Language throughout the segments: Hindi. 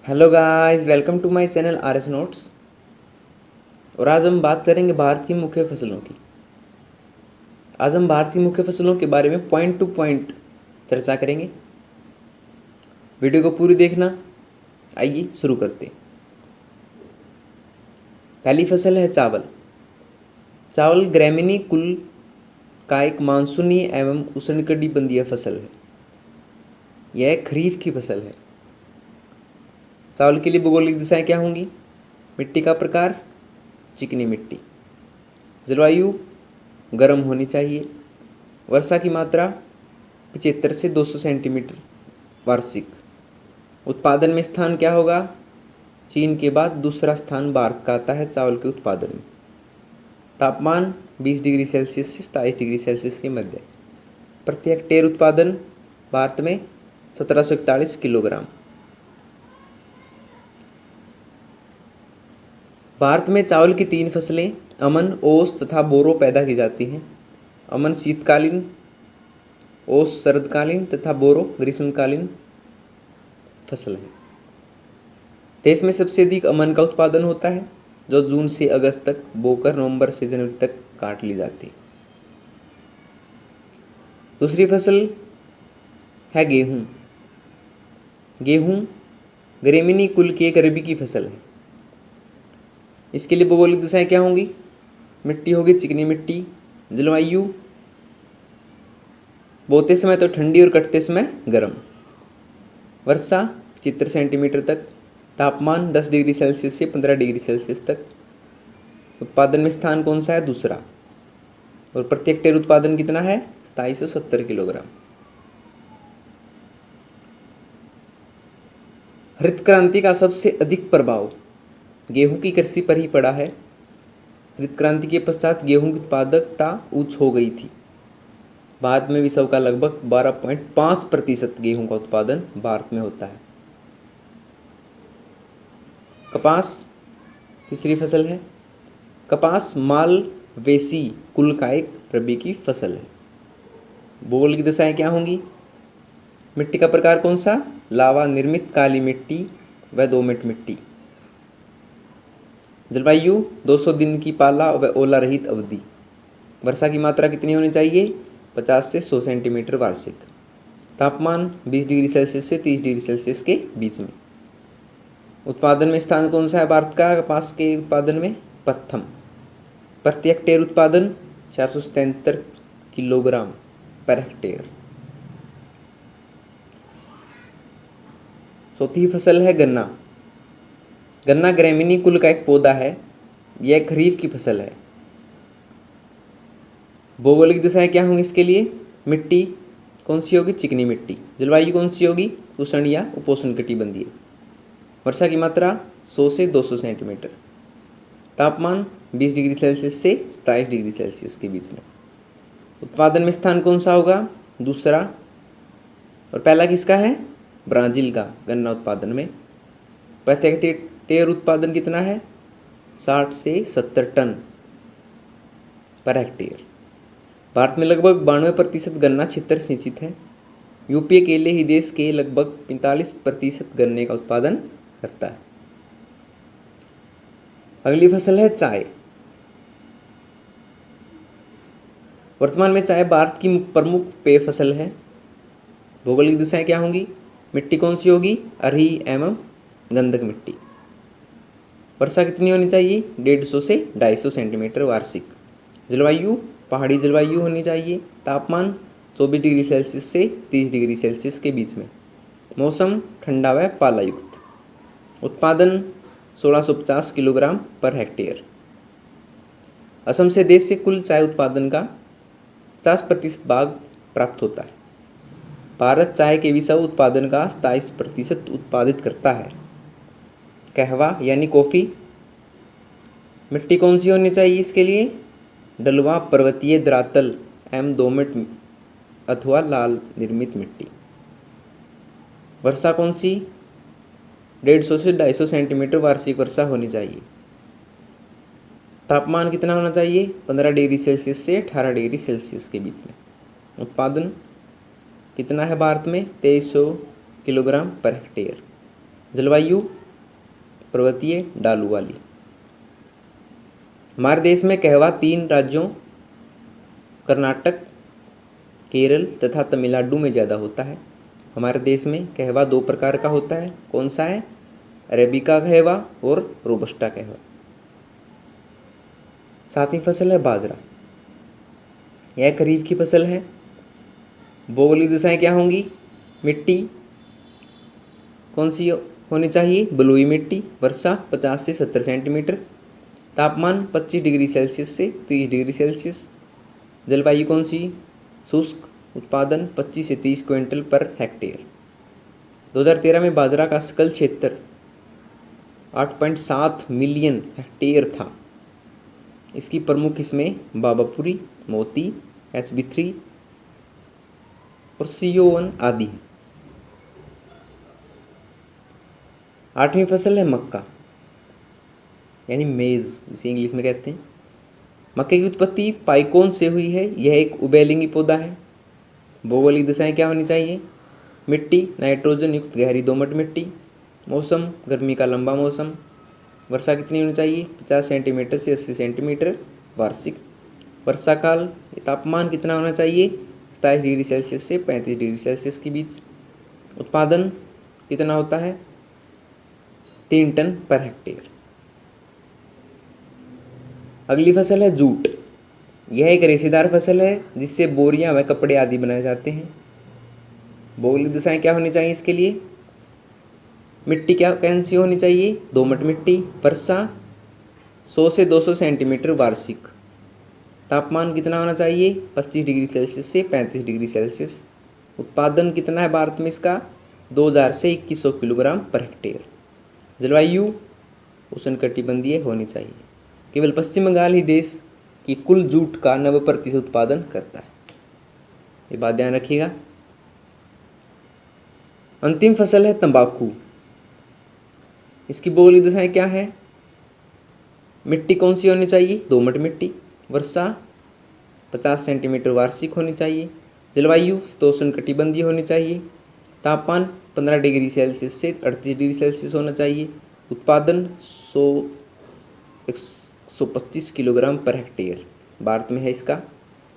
Hello guys, welcome to my channel RS notes. और आज हम बात करेंगे भारत की मुख्य फसलों की। आज हम भारत की मुख्य फसलों के बारे में पॉइंट टू पॉइंट चर्चा करेंगे। वीडियो को पूरी देखना। आइए शुरू करते हैं। पहली फसल है चावल। चावल ग्रामीणी कुल का एक मानसूनी एवं उष्णकटिबंधीय फसल है। यह खरीफ की फसल है। चावल के लिए भौगोलिक दिशाएं क्या होंगी? मिट्टी का प्रकार चिकनी मिट्टी। जलवायु गर्म होनी चाहिए। वर्षा की मात्रा 75 से 200 सेंटीमीटर वार्षिक। उत्पादन में स्थान क्या होगा? चीन के बाद दूसरा स्थान भारत का आता है चावल के उत्पादन में। तापमान 20 डिग्री सेल्सियस से 27 डिग्री सेल्सियस के मध्य। प्रति हेक्टेयर उत्पादन भारत में 1741 किलोग्राम। भारत में चावल की 3 फसलें अमन, ओस तथा बोरो पैदा की जाती हैं। अमन शीतकालीन, ओस शरदकालीन तथा बोरो ग्रीष्मकालीन फसल है। देश में सबसे अधिक अमन का उत्पादन होता है, जो जून से अगस्त तक बोकर नवंबर से जनवरी तक काट ली जाती है। दूसरी फसल है गेहूं। गेहूं ग्रामीणी कुल की एक रबी की फसल है। इसके लिए भौगोलिक दिशाएं क्या होंगी? मिट्टी होगी चिकनी मिट्टी। जलवायु बोते समय तो ठंडी और कटते समय गर्म। वर्षा 75 सेंटीमीटर तक। तापमान 10 डिग्री सेल्सियस से 15 डिग्री सेल्सियस तक। उत्पादन में स्थान कौन सा है? दूसरा। और प्रति हेक्टेयर उत्पादन कितना है? 2770 किलोग्राम। हरित क्रांति का सबसे अधिक प्रभाव गेहूं की कृषि पर ही पड़ा है। हरित क्रांति के पश्चात गेहूं की उत्पादकता उच्च हो गई थी। भारत में विश्व का लगभग 12.5% गेहूं का उत्पादन भारत में होता है। कपास तीसरी फसल है। कपास मालवेसी कुल का एक रबी की फसल है। भौगोलिक दिशाएं क्या होंगी? मिट्टी का प्रकार कौन सा? लावा निर्मित काली मिट्टी व दोमट मिट्टी। जलवायु 200 दिन की पाला व ओला रहित अवधि। वर्षा की मात्रा कितनी होनी चाहिए? 50 से 100 सेंटीमीटर वार्षिक। तापमान 20 डिग्री सेल्सियस से 30 डिग्री सेल्सियस के बीच में। उत्पादन में स्थान कौन सा है भारत का कपास के उत्पादन में? प्रथम। प्रति हेक्टेयर उत्पादन 477 किलोग्राम पर हेक्टेयर। चौथी फसल है गन्ना। गन्ना ग्रामीणी कुल का एक पौधा है। यह खरीफ की फसल है। भौगोलिक दिशाएं क्या होंगी इसके लिए? मिट्टी कौन सी होगी? चिकनी मिट्टी। जलवायु कौन सी होगी? उष्ण या उपोष्ण कटिबंधीय। वर्षा की मात्रा 100 से 200 सेंटीमीटर। तापमान 20 डिग्री सेल्सियस से 27 डिग्री सेल्सियस के बीच में। उत्पादन में स्थान कौन सा होगा? दूसरा। और पहला किसका है? ब्राजील का गन्ना उत्पादन में। प्रति हेक्टेयर उत्पादन कितना है? 60 से 70 टन पर हेक्टेयर। भारत में लगभग 92% गन्ना क्षेत्र सिंचित है। यूपी अकेले ही देश के लगभग 45% गन्ने का उत्पादन करता है। अगली फसल है चाय। वर्तमान में चाय भारत की प्रमुख पेय फसल है। भौगोलिक दिशाएं क्या होंगी? मिट्टी कौन सी होगी? अरही एवं गंधक मिट्टी। वर्षा कितनी होनी चाहिए? 150 से 250 सेंटीमीटर वार्षिक। जलवायु पहाड़ी जलवायु होनी चाहिए। तापमान 24 डिग्री सेल्सियस से 30 डिग्री सेल्सियस के बीच में। मौसम ठंडा व पालायुक्त। उत्पादन 1650 किलोग्राम पर हेक्टेयर। असम से देश के कुल चाय उत्पादन का 50% भाग प्राप्त होता है। भारत चाय के विश्व उत्पादन का 27% उत्पादित करता है। कहवा यानी कॉफी। मिट्टी कौन सी होनी चाहिए इसके लिए? ढलुआ पर्वतीय धरातल एवं दोमट अथवा लाल निर्मित मिट्टी। वर्षा कौन सी? 150 से 250 सेंटीमीटर वार्षिक वर्षा होनी चाहिए। तापमान कितना होना चाहिए? 15 डिग्री सेल्सियस से 18 डिग्री सेल्सियस के बीच में। उत्पादन कितना है भारत में? 2300 किलोग्राम पर हेक्टेयर। जलवायु पर्वतीय ढालू वाली। हमारे देश में कहवा 3 राज्यों कर्नाटक, केरल तथा तमिलनाडु में ज़्यादा होता है। हमारे देश में कहवा 2 प्रकार का होता है। कौन सा है? अरेबिका कहवा और रोबस्टा कहवा। 7वीं फसल है बाजरा। यह खरीफ की फसल है। भौगोलिक दिशाएं क्या होंगी? मिट्टी कौन सी होनी चाहिए? बलुई मिट्टी। वर्षा 50 से 70 सेंटीमीटर। तापमान 25 डिग्री सेल्सियस से 30 डिग्री सेल्सियस। जलवायु कौन सी? शुष्क। उत्पादन 25 से 30 क्विंटल पर हेक्टेयर। 2013 में बाजरा का सकल क्षेत्र 8.7 मिलियन हेक्टेयर था। इसकी प्रमुख किस्में बाबापुरी, मोती, SB3 और CO1 आदि हैं। 8वीं फसल है मक्का यानी मेज, जिसे इंग्लिश में कहते हैं। मक्के की उत्पत्ति पाइकोन से हुई है। यह एक उभयलिंगी पौधा है। भौगोलिक दिशाएं क्या होनी चाहिए? मिट्टी नाइट्रोजन युक्त गहरी दोमट मिट्टी। मौसम गर्मी का लंबा मौसम। वर्षा कितनी होनी चाहिए? 50 सेंटीमीटर से 80 सेंटीमीटर वार्षिक। वर्षा काल। तापमान कितना होना चाहिए? 27 डिग्री सेल्सियस से 35 डिग्री सेल्सियस के बीच। उत्पादन कितना होता है? 3 टन पर हेक्टेयर। अगली फसल है जूट। यह एक रेशेदार फसल है जिससे बोरियां व कपड़े आदि बनाए जाते हैं। भौगोलिक दिशाएं क्या होनी चाहिए इसके लिए? मिट्टी क्या कैसी होनी चाहिए? दोमट मिट्टी। वर्षा 100 से 200 सेंटीमीटर वार्षिक। तापमान कितना होना चाहिए? 25 डिग्री सेल्सियस से 35 डिग्री सेल्सियस। उत्पादन कितना है भारत में इसका? 2000 से 2100 किलोग्राम पर हेक्टेयर। जलवायु उष्णकटिबंधीय होनी चाहिए। केवल पश्चिम बंगाल ही देश की कुल जूट का 90% उत्पादन करता है। ये बात ध्यान रखिएगा। अंतिम फसल है तंबाकू। इसकी भौगोलिक दिशाएं क्या है? मिट्टी कौन सी होनी चाहिए? दोमट मिट्टी। वर्षा 50 सेंटीमीटर वार्षिक होनी चाहिए। जलवायु उष्णकटिबंधीय होनी चाहिए। तापमान 15 डिग्री सेल्सियस से 38 डिग्री सेल्सियस होना चाहिए। उत्पादन 125 किलोग्राम पर हेक्टेयर भारत में है इसका।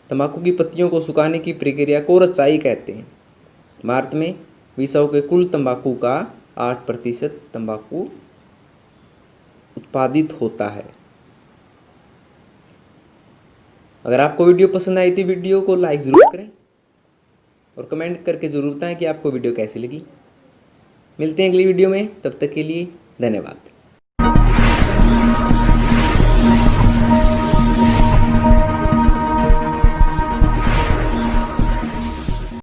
तंबाकू की पत्तियों को सुखाने की प्रक्रिया को रचाई कहते हैं। भारत में विश्व के कुल तंबाकू का 8% तंबाकू उत्पादित होता है। अगर आपको वीडियो पसंद आई तो वीडियो को लाइक जरूर करें और कमेंट करके जरूर बताएं कि आपको वीडियो कैसी लगी। मिलते हैं अगली वीडियो में, तब तक के लिए धन्यवाद।